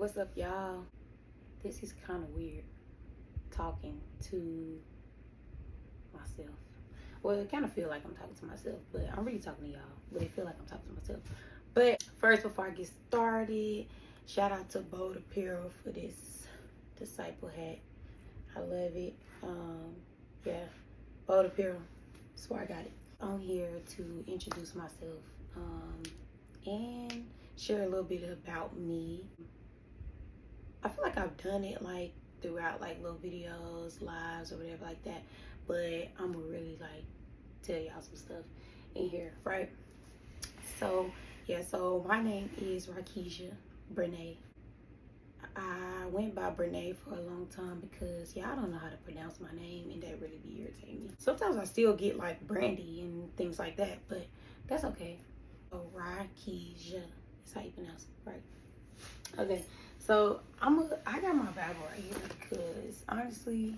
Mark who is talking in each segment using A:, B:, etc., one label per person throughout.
A: What's up, y'all? This is kind of weird talking to myself. Well, it kind of feel like I'm talking to myself, but I'm really talking to y'all. But it feel like I'm talking to myself. But first, before I get started, shout out to Bold Apparel for this disciple hat. I love it. Yeah, Bold Apparel. That's where I got it. I'm here to introduce myself and share a little bit about me. I feel like I've done it like throughout like little videos, lives, or whatever like that. But I'm gonna really like tell y'all some stuff in here, right? So yeah, so my name is Rakisha Brene. I went by Brene for a long time because I don't know how to pronounce my name, and that really be irritating me. Sometimes I still get like Brandy and things like that, but that's okay. So Rakisha is how you pronounce it, right? Okay, so I got my Bible right here because honestly,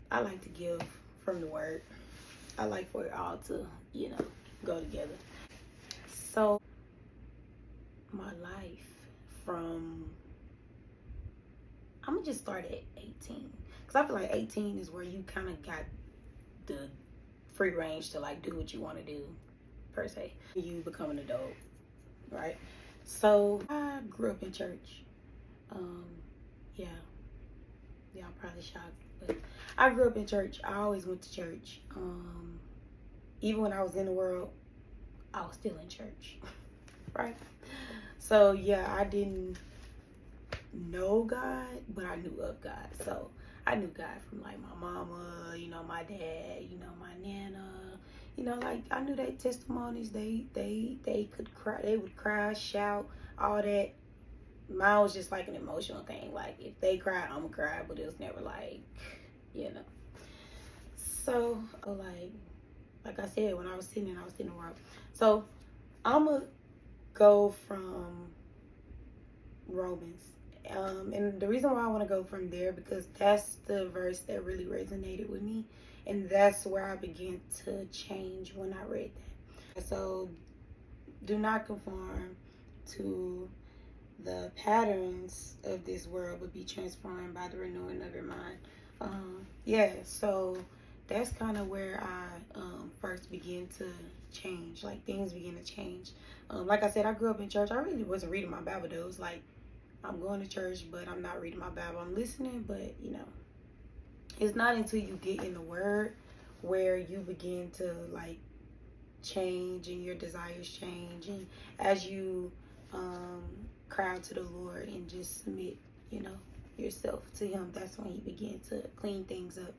A: I like to give from the Word. I like for it all to, go together. So my life from I'm gonna just start at 18 because I feel like 18 is where you kind of got the free range to like do what you want to do per se. You become an adult, right? So I grew up in church. Yeah, y'all probably shocked, but I grew up in church. I always went to church. Even when I was in the world, I was still in church, right? So yeah, I didn't know God, but I knew of God. So I knew God from like my mama, my dad, my nana, like I knew their testimonies. They could cry, they would cry, shout, all that. Mine was just like an emotional thing. Like if they cried, I'm gonna cry, but it was never like, you know. So like I said, when I was sitting in the world. So I'm gonna go from Romans. And the reason why I want to go from there because that's the verse that really resonated with me, and that's where I began to change when I read that. So do not conform to the patterns of this world, but be transformed by the renewing of your mind. So that's kind of where I first began to change. Like things began to change. Like I said, I grew up in church. I really wasn't reading my Bible though. It was like I'm going to church, but I'm not reading my Bible. I'm listening, but it's not until you get in the Word where you begin to like change and your desires change, and as you cry out to the Lord and just submit, yourself to Him, that's when He begin to clean things up.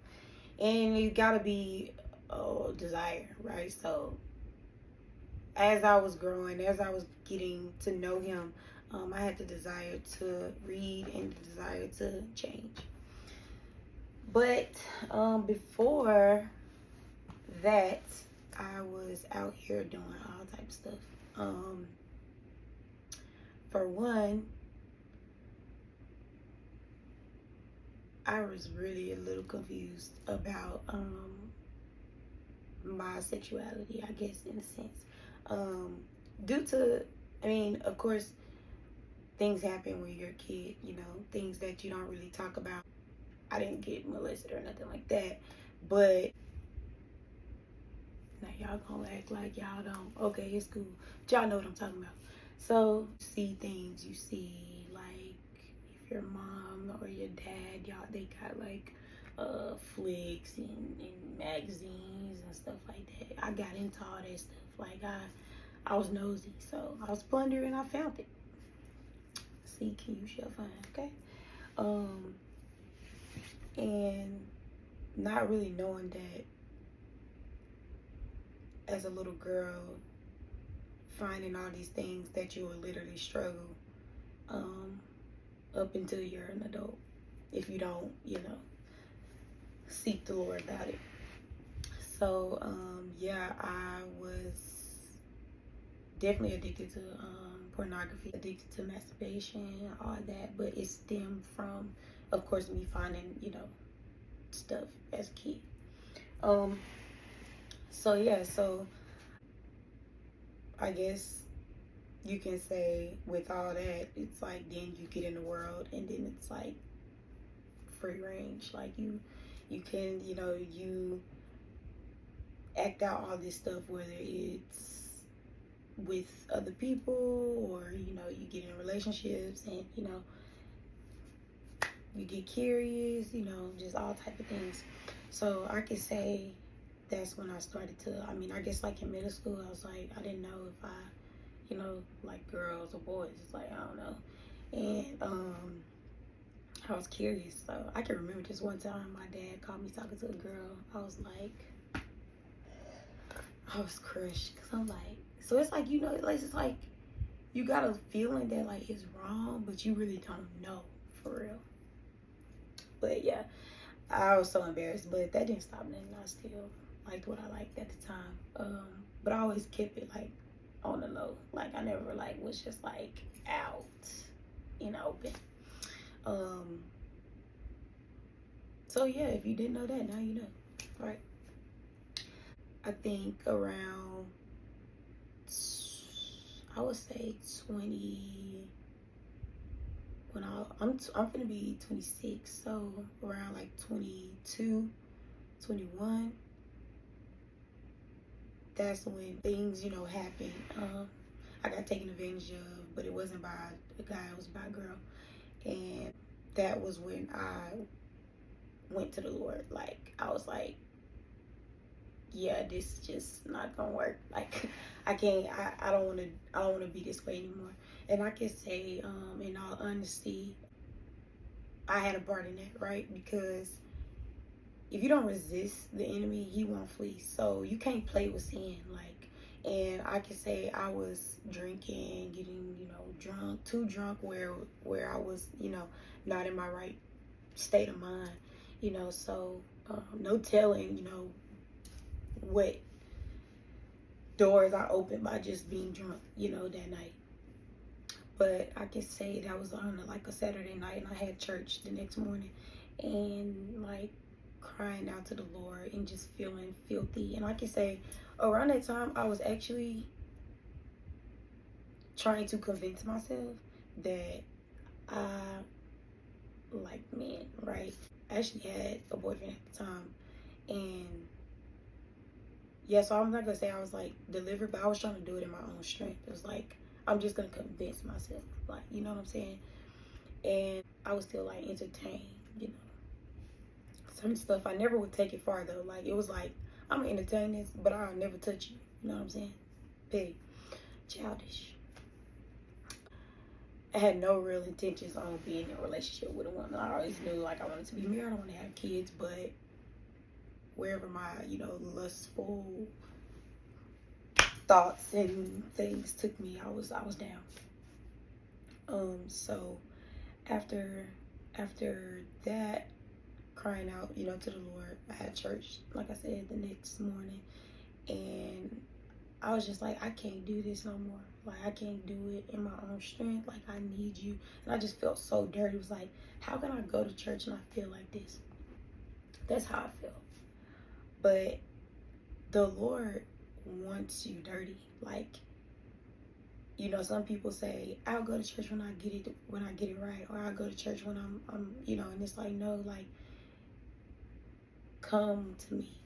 A: And you gotta be a desire, right? So as I was growing, as I was getting to know Him, I had the desire to read and the desire to change. But before that, I was out here doing all types of stuff. For one, I was really a little confused about my sexuality, I guess, in a sense. Due to, of course, things happen when you're a kid, things that you don't really talk about. I didn't get molested or nothing like that, but now y'all gonna act like y'all don't. Okay, it's cool. But y'all know what I'm talking about. So, see things, you see, like, if your mom or your dad, they got like flicks and magazines and stuff like that. I got into all that stuff. Like, I was nosy, so I was plundering and I found it. Seek and you shall find, okay? And not really knowing that as a little girl, finding all these things that you will literally struggle up until you're an adult if you don't, seek the Lord about it. So, I was definitely addicted to pornography, addicted to masturbation, all that, but it stemmed from, of course, me finding, stuff as a kid. So I guess, you can say with all that, it's like then you get in the world and then it's like free range. Like you can, you act out all this stuff, whether it's with other people or, you get in relationships and, you get curious, just all type of things. So I could say that's when I started to, I guess like in middle school, I was like, I didn't know if I, like girls or boys. It's like, I don't know. And I was curious. So I can remember just one time my dad caught me talking to a girl. I was crushed. Because I'm like, so it's like, it's like you got a feeling that like it's wrong, but you really don't know for real. But yeah, I was so embarrassed, but that didn't stop nothing. I still liked what I liked at the time. But I always kept it like on the low. Like I never like was just like out in the open. So yeah, if you didn't know that, now you know, right? I think around, I would say 20. When I'm gonna be 26, so around like 22, 21. That's when things, happen. I got taken advantage of, but it wasn't by a guy, it was by a girl. And that was when I went to the Lord. Like, I was like, yeah, this is just not gonna work. Like, I don't want to be this way anymore. And I can say, in all honesty, I had a part in that, right? Because if you don't resist the enemy, he won't flee. So you can't play with sin. Like, and I can say I was drinking, getting, drunk, too drunk where I was, not in my right state of mind, so no telling, what doors I opened by just being drunk, that night. But I can say that was on like a Saturday night, and I had church the next morning, and like crying out to the Lord and just feeling filthy. And I can say around that time I was actually trying to convince myself that I like men, right? I actually had a boyfriend at the time, and yeah, so I'm not gonna say I was like delivered, but I was trying to do it in my own strength. It was like, I'm just gonna convince myself, like, you know what I'm saying? And I was still like entertained, certain stuff. I never would take it far though. Like, it was like, I'm gonna entertain this, but I'll never touch you. You know what I'm saying? Big, childish. I had no real intentions on being in a relationship with a woman. I always knew like I wanted to be married, I wanted to have kids, but wherever my, lustful thoughts and things took me, I was down. So after that, crying out, to the Lord, I had church, like I said, the next morning, and I was just like, I can't do this no more. Like, I can't do it in my own strength. Like, I need you. And I just felt so dirty. It was like, how can I go to church and I feel like this? That's how I felt. But the Lord wants you dirty. Like, some people say, I'll go to church when I get it right, or I'll go to church when I'm and it's like, no, like, come to me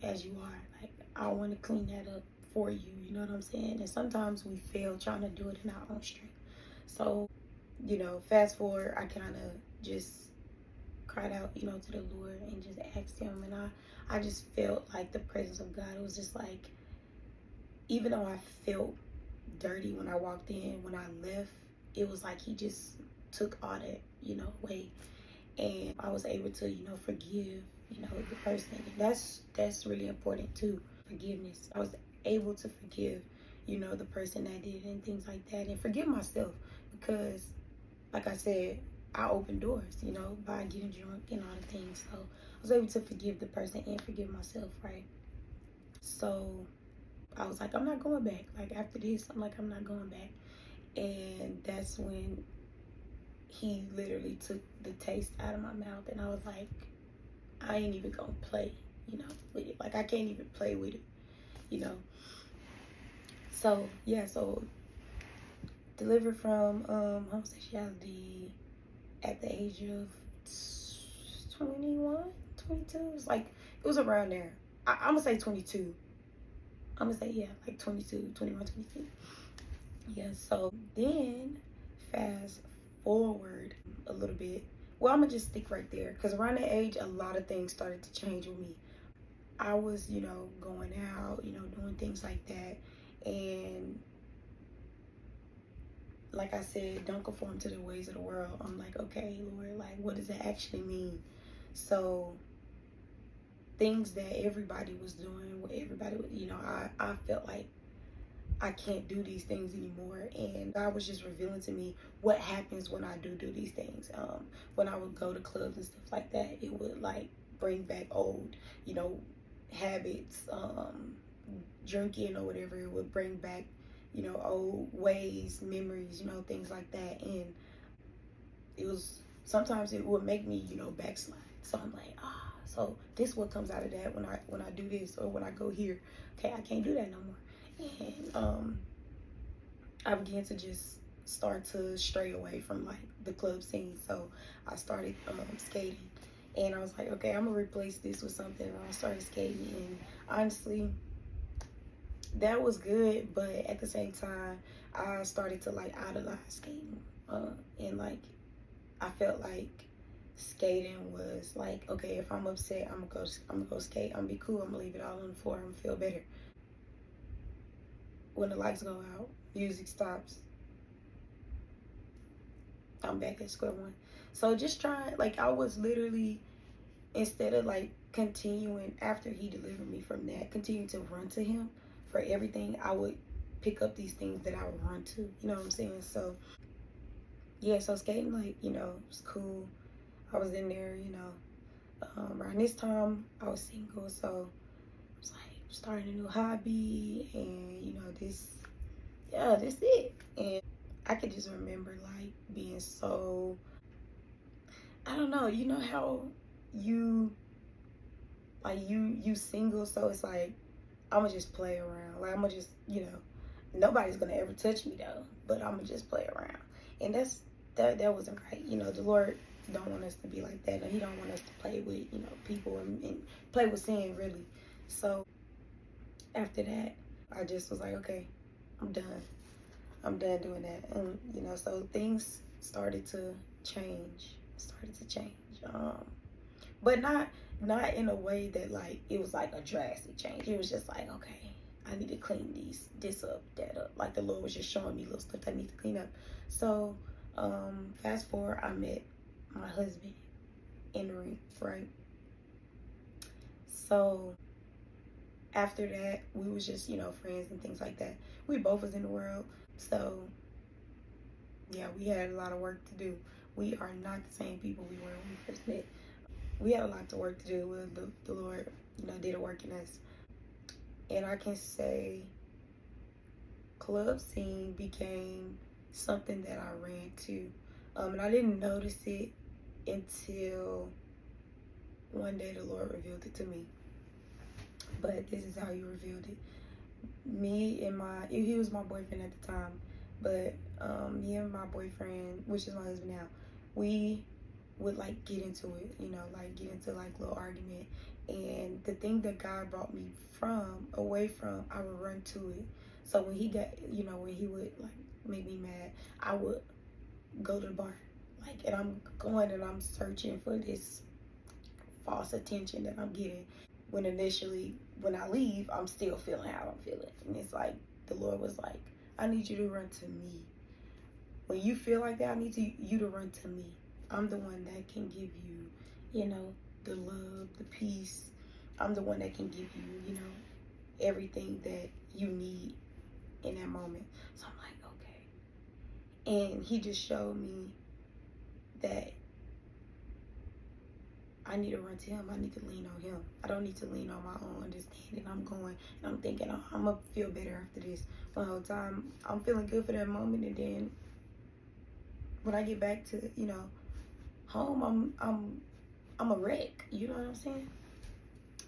A: as you are. Like, I want to clean that up for you, you know what I'm saying? And sometimes we fail trying to do it in our own strength. So, fast forward, I kind of just cried out, to the Lord and just asked him, and I just felt like the presence of God. It was just like, even though I felt dirty when I walked in, when I left, it was like he just took all that, away. And I was able to, forgive, the person. That's really important too, forgiveness. I was able to forgive, the person that did and things like that, and forgive myself, because like I said, I opened doors, by getting drunk and all the things. So I was able to forgive the person and forgive myself, right? So I was like, I'm not going back. Like, after this, I'm like, I'm not going back. And that's when he literally took the taste out of my mouth, and I was like, I ain't even gonna play, with it. Like, I can't even play with it, So yeah, so delivered from homosexuality at the age of 21, 22. It's like, it was around there. I'm gonna say 22. I'm gonna say, yeah, like 22, 21, 22. Yeah, so then fast forward a little bit. Well, I'm gonna just stick right there because around that age, a lot of things started to change with me. I was, going out, doing things like that. And like I said, don't conform to the ways of the world. I'm like, okay, Lord, like, what does that actually mean? So things that everybody was doing, what everybody was, I felt like I can't do these things anymore. And God was just revealing to me what happens when I do these things. When I would go to clubs and stuff like that, it would like bring back old, habits, drinking or whatever. It would bring back, old ways, memories, things like that. And it was, sometimes it would make me, backslide. So I'm like, so this what comes out of that when I do this or when I go here. Okay, I can't do that no more. And I began to just start to stray away from like the club scene. So I started skating, and I was like, okay, I'm gonna replace this with something. And I started skating, and honestly, that was good. But at the same time, I started to like idolize skating, and like I felt like skating was like, okay, if I'm upset, I'm gonna go skate. I'm gonna be cool. I'm gonna leave it all on the floor. I'm gonna feel better. When the lights go out, music stops, I'm back at square one. So just trying, like, I was literally, instead of like continuing after he delivered me from that, continue to run to him for everything, I would pick up these things that I would run to. You know what I'm saying? So yeah, so skating, like, was cool. I was in there, around this time I was single, so I was like starting a new hobby, and that's it. And I could just remember like being so, I don't know, you know how you like you single, so it's like I'ma just play around. Like I'ma just, nobody's gonna ever touch me though, but I'ma just play around. And that wasn't right. The Lord don't want us to be like that. And he don't want us to play with, people and play with sin really. So after that, I just was like, okay, I'm done. I'm done doing that. And, so things started to change. But not in a way that like it was like a drastic change. It was just like, okay, I need to clean this up, that up. Like the Lord was just showing me little stuff that I need to clean up. So fast forward, I met my husband in the ring, right? So after that, we was just, friends and things like that. We both was in the world. So yeah, we had a lot of work to do. We are not the same people we were when we first met. We had a lot of work to do. With the Lord, did a work in us. And I can say club scene became something that I ran to. And I didn't notice it until one day the Lord revealed it to me. But this is how he revealed it. He was my boyfriend at the time, but me and my boyfriend, which is my husband now, we would like get into it, like get into like little argument. And the thing that God brought me away from, I would run to it. So when he got, when he would like make me mad, I would go to the bar, like, and I'm going and I'm searching for this false attention that I'm getting. When initially, when I leave, I'm still feeling how I'm feeling. And it's like, the Lord was like, I need you to run to me. When you feel like that, I need you to run to me. I'm the one that can give you, the love, the peace. I'm the one that can give you, everything that you need in that moment. So I'm like, okay. And he just showed me that I need to run to him. I need to lean on him. I don't need to lean on my own understanding. I'm going and I'm thinking, I'm going to feel better after this. The whole time, I'm feeling good for that moment. And then when I get back to, home, I'm a wreck. You know what I'm saying?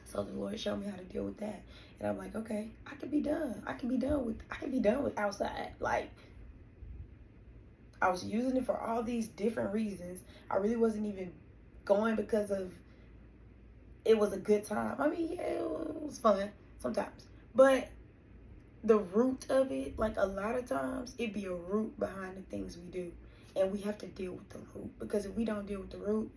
A: So the Lord showed me how to deal with that. And I'm like, okay, I can be done. I can be done with outside. Like, I was using it for all these different reasons. I really wasn't even going because of it was a good time. I mean, yeah, it was fun sometimes. But the root of it, like a lot of times, it be a root behind the things we do. And we have to deal with the root. Because if we don't deal with the root,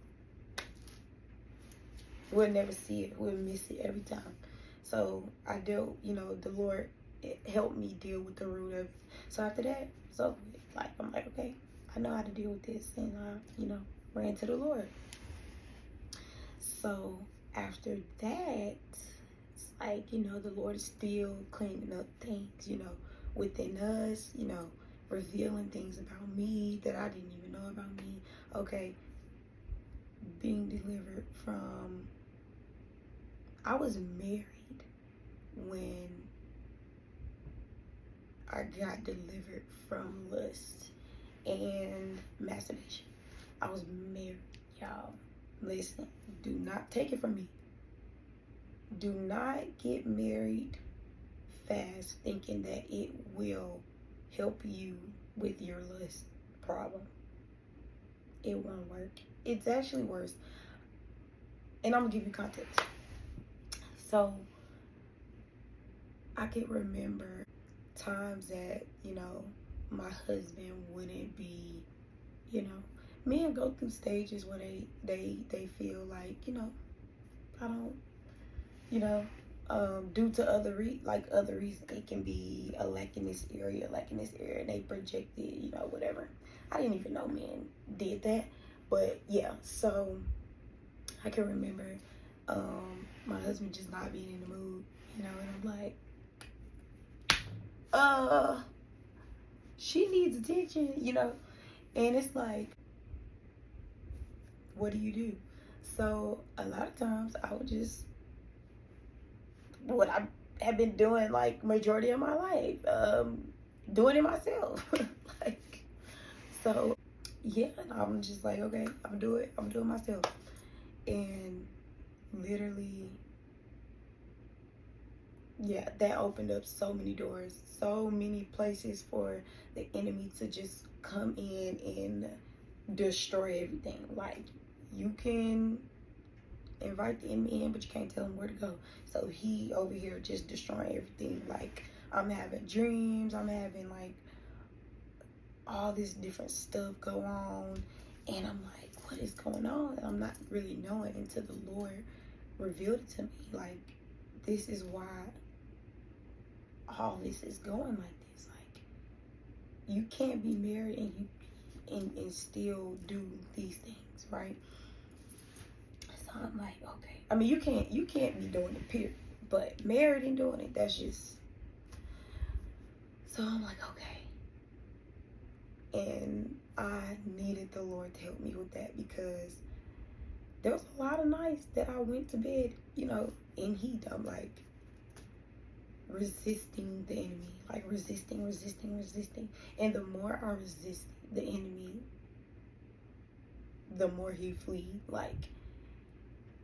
A: we'll never see it. We'll miss it every time. So I dealt, the Lord helped me deal with the root of it. So after that, I'm like, okay, I know how to deal with this. And I, ran to the Lord. So after that, it's like, the Lord is still cleaning up things, within us, revealing things about me that I didn't even know about me. Okay, being delivered from, I was married when I got delivered from lust and masturbation. I was married, y'all. Listen, do not take it from me. Do not get married fast thinking that it will help you with your lust problem. It won't work. It's actually worse. And I'm gonna give you context. So I can remember times that, my husband wouldn't be, men go through stages where they feel like, I don't, due to other reasons. It can be a lack in this area, and they project it, whatever. I didn't even know men did that, but yeah. So I can remember my husband just not being in the mood, and I'm like, she needs attention, and it's like, what do you do? So a lot of times I would just, what I have been doing like majority of my life, doing it myself. Like, so yeah, I'm just like, okay, I'm gonna do it myself. And literally, yeah, that opened up so many doors, so many places for the enemy to just come in and destroy everything. Like, you can invite the enemy in, but you can't tell him where to go. So he over here just destroying everything. Like, I'm having dreams, I'm having like all this different stuff go on, and I'm like, what is going on? And I'm not really knowing until the Lord revealed it to me. Like, this is why all this is going like this. Like, you can't be married and still do these things, right? So I'm like, okay. I mean, you can't be doing it, period. But married and doing it, that's just. So I'm like, okay. And I needed the Lord to help me with that, because there was a lot of nights that I went to bed, in heat. I'm like resisting the enemy, like resisting. And the more I resist the enemy, the more he flee. Like,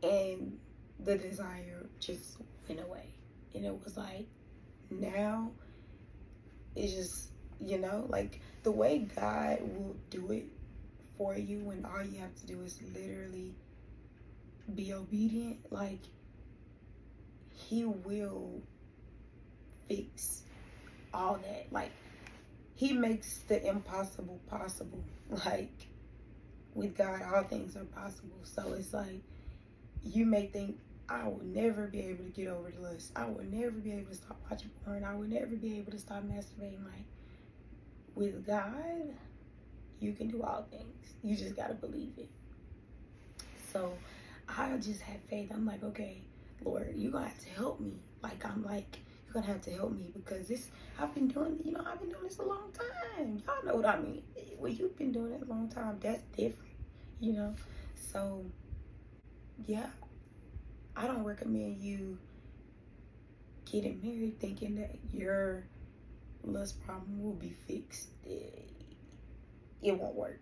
A: and the desire just went away. And it was like, now it's just, like the way God will do it for you when all you have to do is literally be obedient. Like, he will fix all that. Like, he makes the impossible possible. Like, with God, all things are possible. So it's like, you may think, I will never be able to get over the lust. I will never be able to stop watching porn. I will never be able to stop masturbating. Like, with God, you can do all things. You just got to believe it. So I just had faith. I'm like, okay, Lord, you're going to have to help me. Like, I'm like, you're going to have to help me, because I've been doing this a long time. Y'all know what I mean. Well, you've been doing it a long time. That's different, So, yeah, I don't recommend you getting married thinking that your lust problem will be fixed. It won't work.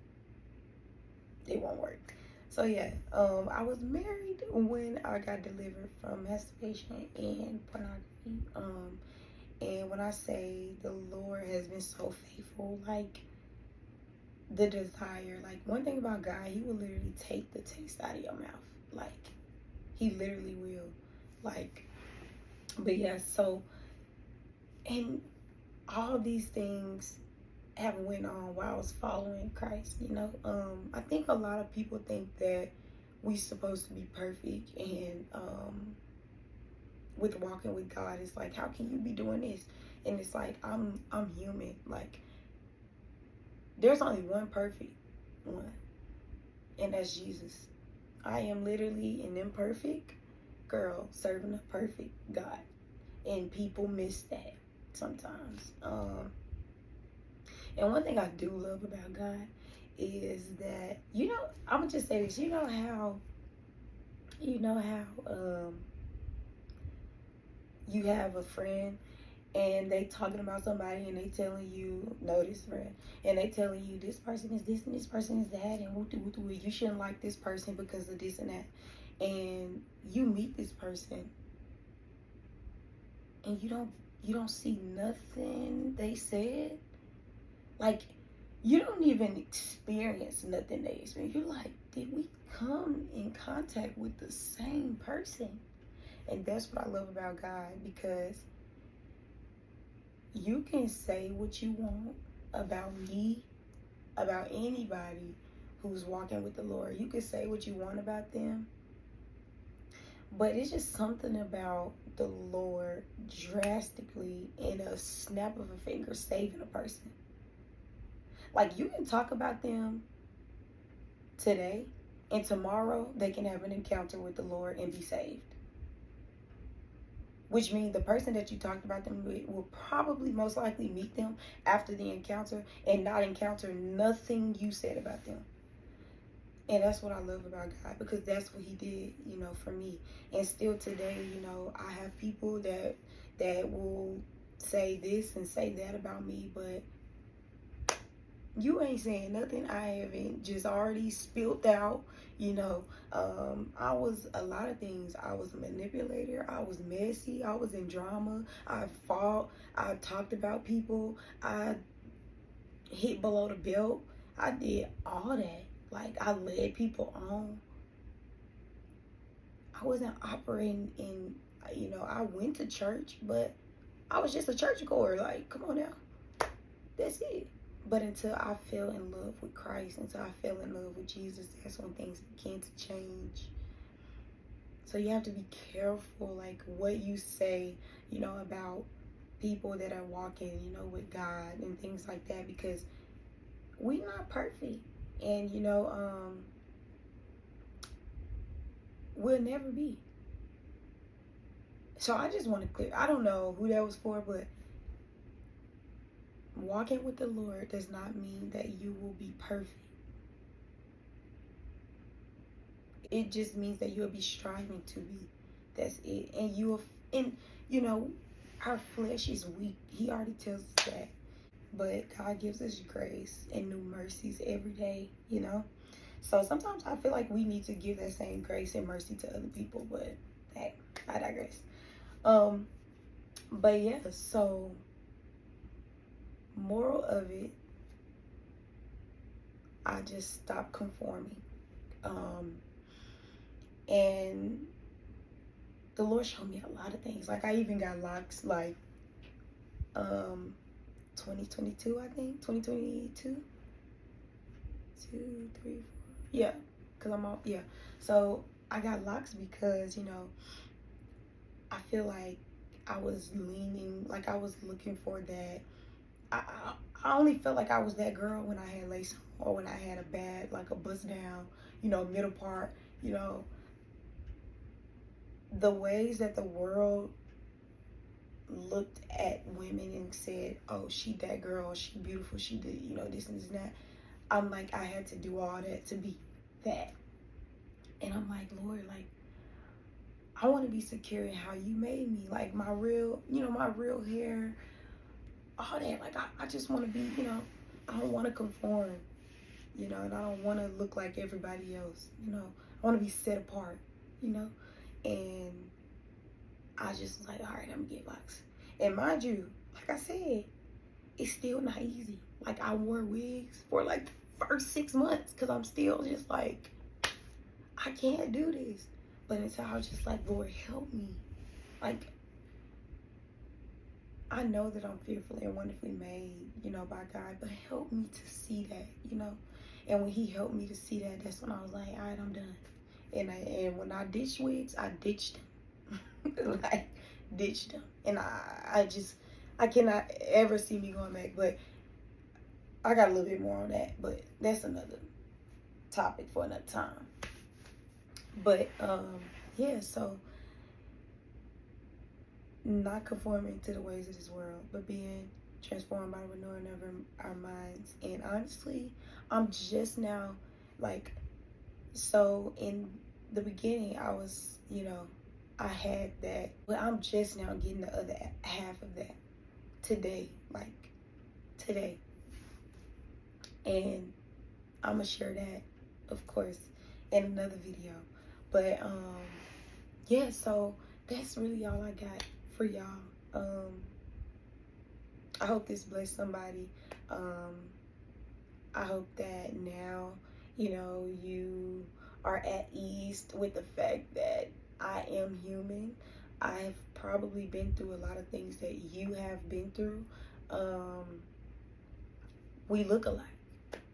A: It won't work. So yeah, I was married when I got delivered from masturbation and pornography. And when I say the Lord has been so faithful, like, the desire. Like, one thing about God, he will literally take the taste out of your mouth. Like, he literally will. Like, but yeah, so, and all these things have went on while I was following Christ, you know. I think a lot of people think that we supposed to be perfect, and with walking with God, it's like, how can you be doing this? And it's like, I'm human. Like, there's only one perfect one, and that's Jesus. I am literally an imperfect girl serving a perfect God, and people miss that sometimes. And one thing I do love about God is that, you know, I'm gonna just say this. You know how you have a friend and they talking about somebody and they telling you, no, this friend, and they telling you this person is this and this person is that, and you shouldn't like this person because of this and that, and you meet this person and you don't see nothing they said, like, you don't even experience nothing they experience. You're like, did we come in contact with the same person? And that's what I love about God, because you can say what you want about me, about anybody who's walking with the Lord. You can say what you want about them, but it's just something about the Lord drastically, in a snap of a finger, saving a person. Like, you can talk about them today, and tomorrow they can have an encounter with the Lord and be saved. Which means the person that you talked about them with will probably most likely meet them after the encounter and not encounter nothing you said about them. And that's what I love about God, because that's what he did, you know, for me. And still today, you know, I have people that will say this and say that about me, but you ain't saying nothing I haven't just already spilled out. You know, I was a lot of things. I was a manipulator. I was messy. I was in drama. I fought. I talked about people. I hit below the belt. I did all that. Like, I led people on. I wasn't operating in, you know, I went to church, but I was just a churchgoer. Like, come on now. That's it. But until I fell in love with Christ, until I fell in love with Jesus, that's when things began to change. So you have to be careful, like, what you say, you know, about people that are walking, you know, with God and things like that, because we're not perfect. And, you know, we'll never be. So I just want to clear, I don't know who that was for, but walking with the Lord does not mean that you will be perfect. It just means that you'll be striving to be. That's it. And you know, our flesh is weak. He already tells us that. But God gives us grace and new mercies every day, you know. So sometimes I feel like we need to give that same grace and mercy to other people, but hey, I digress. But yeah, so moral of it, I just stopped conforming. And the Lord showed me a lot of things. Like, I even got locks, like 2022, I think. 2022. 2, 3, 4. Yeah. Cause I'm all, yeah. So I got locks because, you know, I feel like I was leaning, like I was looking for that. I only felt like I was that girl when I had lace on, or when I had a bad, like a bust down, you know, middle part, you know. The ways that the world looked at women and said, oh, she that girl, she beautiful, she did, you know, this and this and that. I'm like, I had to do all that to be that. And I'm like, Lord, like, I want to be secure in how you made me. Like, my real, you know, my real hair, all that. Like, I just want to be, you know, I don't want to conform, you know, and I don't want to look like everybody else, you know. I want to be set apart, you know. And I just was like, all right, I'm gonna get locks. And mind you, like I said, it's still not easy. Like, I wore wigs for like first 6 months, because I'm still just like, I can't do this. But until I was just like, Lord, help me. Like, I know that I'm fearfully and wonderfully made, you know, by God, but help me to see that, you know. And when he helped me to see that, that's when I was like, all right, I'm done. And when I ditched wigs, I ditched them. Like, ditched them. And I cannot ever see me going back. But I got a little bit more on that, but that's another topic for another time. But yeah, so not conforming to the ways of this world, but being transformed by the renewing of our minds. And honestly, I'm just now, like, so in the beginning, I was, you know, I had that, but I'm just now getting the other half of that today, like today. And I'm gonna share that, of course, in another video. But yeah, so that's really all I got for y'all. I hope this blessed somebody. I hope that now, you know, you are at ease with the fact that I am human. I've probably been through a lot of things that you have been through. We look alike.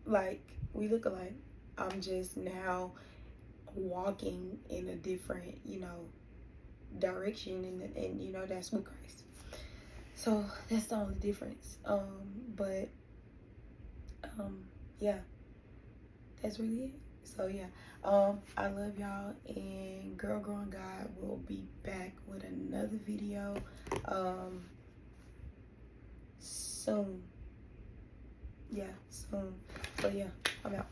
A: Like, we look alike. I'm just now walking in a different, you know, direction, and you know, that's with Christ. So that's the only difference. But yeah, that's really it. So yeah, I love y'all, and Girl Growing God will be back with another video soon. Yeah, soon. So yeah, I'm out.